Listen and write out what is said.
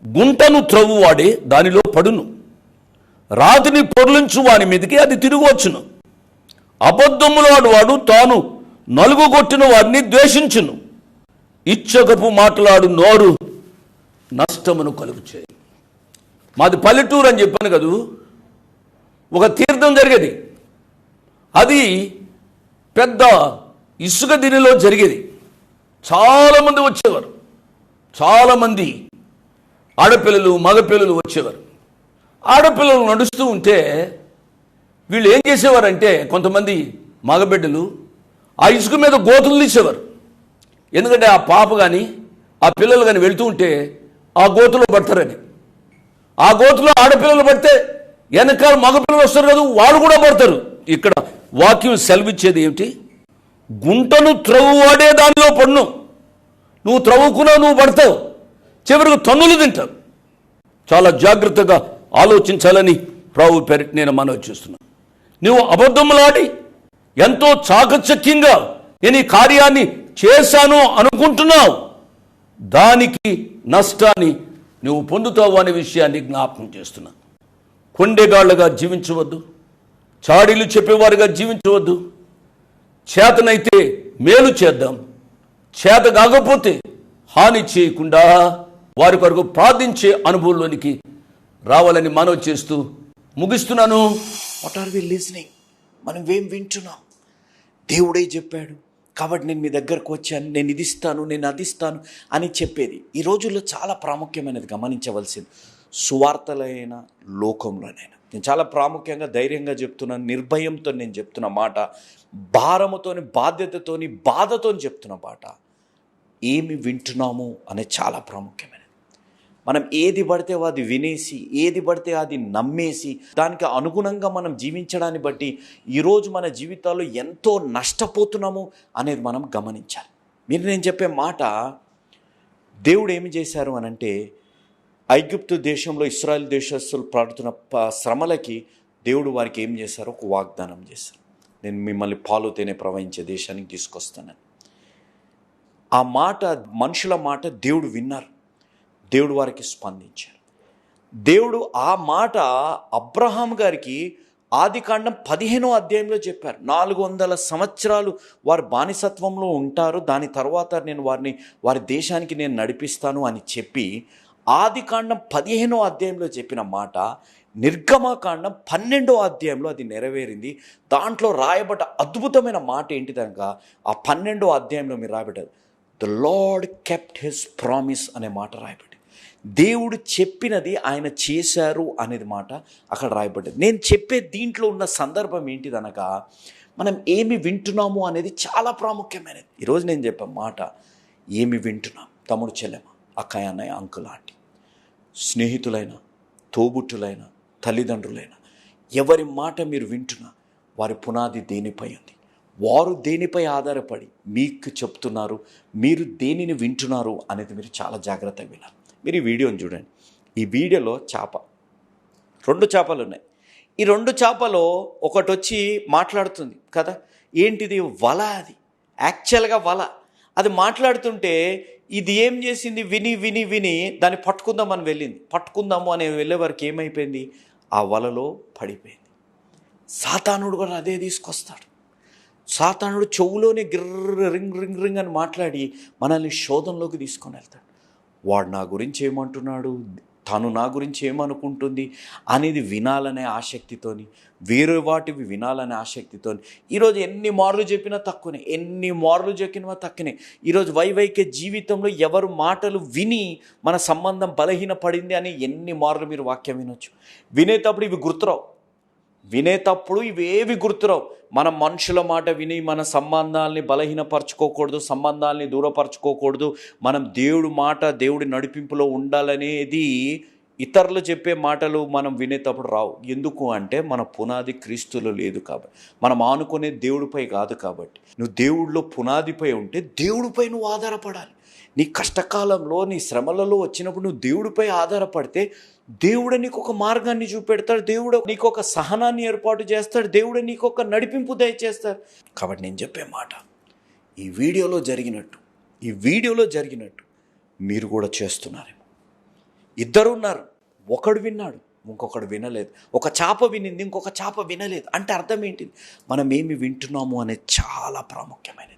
గుంటను త్రవ్వువాడే దానిలో పడును, రాతిని పొర్లించు వాని మీదకి అది తిరిగి వచ్చును. అబద్ధములాడు వాడు తాను నలుగుగొట్టిన వారిని ద్వేషించును. ఇచ్చగపు మాట్లాడు నోరు నష్టమును కలుగు చేయి. మాది పల్లెటూరు అని చెప్పాను కదూ, ఒక తీర్థం జరిగేది. అది పెద్ద ఇసుక దినిలో జరిగేది. చాలామంది వచ్చేవారు, చాలామంది ఆడపిల్లలు మగపిల్లలు వచ్చేవారు. ఆడపిల్లలు నడుస్తూ ఉంటే వీళ్ళు ఏం చేసేవారంటే, కొంతమంది మగబిడ్డలు ఆ ఇసుక మీద గోతులు తీసేవారు. ఎందుకంటే ఆ పాప కానీ ఆ పిల్లలు కానీ వెళ్తూ ఉంటే ఆ గోతులో పడతారని. ఆ గోతులో ఆడపిల్లలు పడితే వెనకాల మగపిల్లలు వస్తారు కదా, వాళ్ళు కూడా పడతారు. ఇక్కడ వాక్యం సెలవిచ్చేది ఏమిటి? గుంటను త్రవ్వువాడే దానిలో పన్ను. నువ్వు త్రవ్వుకున్నావు, నువ్వు పడతావు, చివరికి తన్నులు తింటావు. చాలా జాగ్రత్తగా ఆలోచించాలని ప్రభు పేరిట నేను మనవి చేస్తున్నాను. నువ్వు అబద్ధములాడి ఎంతో చాకచక్యంగా నేను ఈ కార్యాన్ని చేశాను అనుకుంటున్నావు, దానికి నష్టాన్ని నువ్వు పొందుతావు అనే విషయాన్ని జ్ఞాపకం చేస్తున్నా. కొండెగాళ్లుగా జీవించవద్దు, చాడీలు చెప్పేవారుగా జీవించవద్దు. చేతనైతే మేలు చేద్దాం, చేత కాకపోతే హాని చేయకుండా వారి కొరకు ప్రార్థించే అనుభవంలోనికి రావాలని మనవి చేస్తూ ముగిస్తున్నాను. What are we listening? మనం ఏం వింటున్నాం? దేవుడే చెప్పాడు కాబట్టి నేను మీ దగ్గరకు వచ్చాను, నేను ఇది ఇస్తాను, నేను అది ఇస్తాను అని చెప్పేది ఈ రోజుల్లో చాలా ప్రాముఖ్యమైనది. గమనించవలసింది సువార్తలైన లోకంలోనైనా నేను చాలా ప్రాముఖ్యంగా ధైర్యంగా చెప్తున్నాను, నిర్భయంతో నేను చెప్తున్న మాట, భారముతోని బాధ్యతతోని బాధతోని చెప్తున్న మాట. ఏమి వింటున్నాము అనేది చాలా ప్రాముఖ్యమైనది. మనం ఏది పడితే అది వినేసి, ఏది పడితే అది నమ్మేసి, దానికి అనుగుణంగా మనం జీవించడాన్ని బట్టి ఈరోజు మన జీవితాల్లో ఎంతో నష్టపోతున్నాము అనేది మనం గమనించాలి. నేను చెప్పే మాట, దేవుడు ఏమి చేశారు అనంటే, ఐగుప్తు దేశంలో ఇశ్రాయేల్ దేశస్తులు పడుతున్న శ్రమలకి దేవుడు వారికి ఏం చేశారు? ఒక వాగ్దానం చేశారు. నేను మిమ్మల్ని పాలు తేనె ప్రవహించే దేశానికి తీసుకొస్తానని. ఆ మాట, మనుషుల మాట దేవుడు విన్నారు, దేవుడు వారికి స్పందించారు. దేవుడు ఆ మాట అబ్రహాం గారికి ఆదికాండం 15వ అధ్యాయంలో చెప్పారు. 400 సంవత్సరాలు వారు బానిసత్వంలో ఉంటారు, దాని తర్వాత నేను వారి దేశానికి నేను నడిపిస్తాను అని చెప్పి ఆదికాండం 15వ అధ్యాయంలో చెప్పిన మాట నిర్గమకాండం 12వ అధ్యాయంలో అది నెరవేరింది. దాంట్లో రాయబడ్డ అద్భుతమైన మాట ఏంటిదనగా, ఆ 12వ అధ్యాయంలో మీరు రాయబడ్డది, the Lord kept his promise అనే మాట రాయబడింది. దేవుడు చెప్పినది ఆయన చేశారు అనేది మాట అక్కడ రాయబడ్డది. నేను చెప్పే దీంట్లో ఉన్న సందర్భం ఏంటిదనగా, మనం ఏమి వింటున్నాము అనేది చాలా ప్రాముఖ్యమైనది. ఈరోజు నేను చెప్పే మాట, ఏమి వింటున్నాం? తమ్ముడు, చెల్లెమ, అక్కయ్య, అన్నయ్య, అంకుల్, ఆంటీ, స్నేహితులైన, తోబుట్టులైన, తల్లిదండ్రులైన, ఎవరి మాట మీరు వింటున్నా వారి పునాది దేనిపై ఉంది? వారు దేనిపై ఆధారపడి మీకు చెప్తున్నారు, మీరు దేనిని వింటున్నారు అనేది మీరు చాలా జాగ్రత్తగా వినాలి. మీరు ఈ వీడియోని చూడండి. ఈ వీడియోలో చేప, 2 చేపలు ఉన్నాయి. ఈ 2 చేపలో ఒకటి వచ్చి మాట్లాడుతుంది కదా, ఏంటిది? వల. అది యాక్చువల్గా వల. అది మాట్లాడుతుంటే ఇది ఏం చేసింది? విని విని విని దాన్ని పట్టుకుందామని వెళ్ళింది. పట్టుకుందాము అని వెళ్ళే వరకు ఏమైపోయింది? ఆ వలలో పడిపోయింది. సాతానుడు కూడా అదే తీసుకొస్తాడు. సాతానుడు చెవులోనే గిర్ర రింగ్ రింగ్ రింగ్ అని మాట్లాడి మనల్ని శోధనలోకి తీసుకొని వెళ్తాడు. వాడు నా గురించి ఏమంటున్నాడు, తను నా గురించి ఏమనుకుంటుంది అనేది వినాలనే ఆసక్తితోని, వేరే వాటివి వినాలనే ఆసక్తితోని ఈరోజు ఎన్ని మార్లు చెప్పినా తక్కువనే, ఎన్ని మార్లు చెప్పినా తక్కువనే. ఈరోజు వైవాహిక జీవితంలో ఎవరు మాటలు విని మన సంబంధం బలహీనపడింది అని ఎన్ని మార్లు మీరు వాక్యం వినొచ్చు. వినేటప్పుడు ఇవి గుర్తురావు, వినేటప్పుడు ఇవేవి గుర్తురావు. మనం మనుషుల మాట విని మన సంబంధాలని బలహీనపరచుకోకూడదు, సంబంధాలని దూరపరచుకోకూడదు. మనం దేవుడి మాట, దేవుడి నడిపింపులో ఉండాలనేది ఇతరులు చెప్పే మాటలు మనం వినేటప్పుడు రావు. ఎందుకు అంటే మన పునాది క్రీస్తులో లేదు కాబట్టి, మనం ఆనుకునే దేవుడిపై కాదు కాబట్టి. నువ్వు దేవుడిలో పునాదిపై ఉంటే దేవుడిపై నువ్వు ఆధారపడాలి. నీ కష్టకాలంలో, నీ శ్రమలలో వచ్చినప్పుడు నువ్వు దేవుడిపై ఆధారపడితే దేవుడు నీకు ఒక మార్గాన్ని చూపెడతాడు, దేవుడు నీకు ఒక సహనాన్ని ఏర్పాటు చేస్తాడు, దేవుడు నీకు ఒక నడిపింపు దయచేస్తాడు. కాబట్టి నేను చెప్పే మాట, ఈ వీడియోలో జరిగినట్టు మీరు కూడా చేస్తున్నారేమో. ఇద్దరు ఉన్నారు, ఒకడు విన్నాడు, ఇంకొకడు వినలేదు. ఒక చాప వినింది, ఇంకొక చాప వినలేదు. అంటే అర్థం ఏంటిది? మనం ఏమి వింటున్నాము అనేది చాలా ప్రాముఖ్యమైనది.